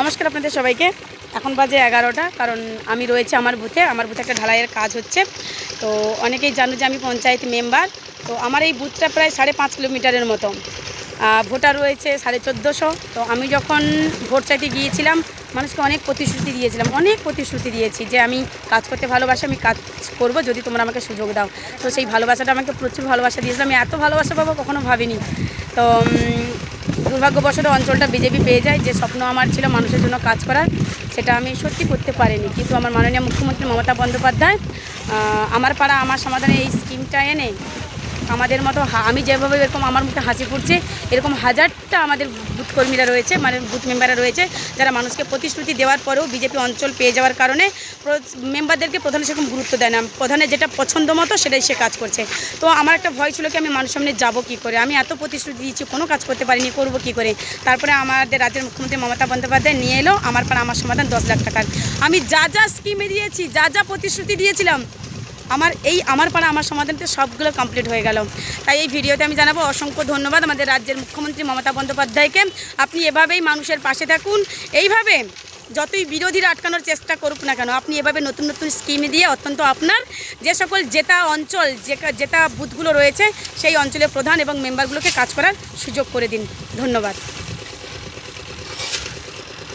নমস্কার আপনাদের সবাইকে। এখন বাজে 11টা, কারণ আমি রয়েছে আমার বুথে একটা ঢালাইয়ের কাজ হচ্ছে। তো অনেকেই জানো যে আমি পঞ্চায়েত মেম্বার। তো আমার এই বুথটা প্রায় 5.5 কিলোমিটারের মতো, ভোটার রয়েছে 1450। তো আমি যখন ভোট চাইতে গিয়েছিলাম, মানুষকে অনেক প্রতিশ্রুতি দিয়েছি যে আমি কাজ করতে ভালোবাসি, আমি কাজ করব যদি তোমরা আমাকে সুযোগ দাও। তো সেই ভালোবাসাটা আমাকে প্রচুর ভালোবাসা দিয়েছিলাম। আমি এত ভালোবাসা পাবো কখনো ভাবিনি। তো দুর্ভাগ্যবশত অঞ্চলটা বিজেপি পেয়ে যায়। যে স্বপ্ন আমার ছিল মানুষের জন্য কাজ করার, সেটা আমি সত্যি করতে পারিনি। কিন্তু আমার মাননীয় মুখ্যমন্ত্রী মমতা বন্দ্যোপাধ্যায় আমার পাড়া আমার সমাধানে এই স্কিমটা এনে আমাদের মতো আমি যেভাবে এরকম আমার মুখে হাসি ফুটছে, এরকম হাজারটা আমাদের বুথ কর্মীরা রয়েছে, মানে বুথ মেম্বাররা রয়েছে, যারা মানুষকে প্রতিশ্রুতি দেওয়ার পরেও বিজেপি অঞ্চল পেয়ে যাওয়ার কারণে মেম্বারদেরকে প্রধানে সেরকম গুরুত্ব দেয় না। প্রধানের যেটা পছন্দ মতো সেটাই সে কাজ করছে। তো আমার একটা ভয় ছিল কি আমি মানুষ সামনে যাবো কী করে, আমি এত প্রতিশ্রুতি দিয়েছি, কোনো কাজ করতে পারিনি, করবো কী করে। তারপরে আমাদের রাজ্যের মুখ্যমন্ত্রী মমতা বন্দ্যোপাধ্যায় নিয়ে এলো আমার পাড়া আমার সমাধান 10 লাখ টাকার। আমি যা স্কিমে দিয়েছি, যা প্রতিশ্রুতি দিয়েছিলাম, আমার পাড়া আমার সমাধানতে সবগুলো কমপ্লিট হয়ে গেল। তাই এই ভিডিওতে আমি জানাবো অসংখ্য ধন্যবাদ আমাদের রাজ্যের মুখ্যমন্ত্রী মমতা বন্দ্যোপাধ্যায়কে। আপনি এভাবেই মানুষের পাশে থাকুন, এইভাবে যতই বিরোধীরা আটকানোর চেষ্টা করুক না কেন, আপনি এভাবে নতুন নতুন স্কিম দিয়ে অত্যন্ত আপনার যে সকল জেতা অঞ্চল, জেতা বুথগুলো রয়েছে সেই অঞ্চলের প্রধান এবং মেম্বারগুলোকে কাজ করার সুযোগ করে দিন। ধন্যবাদ।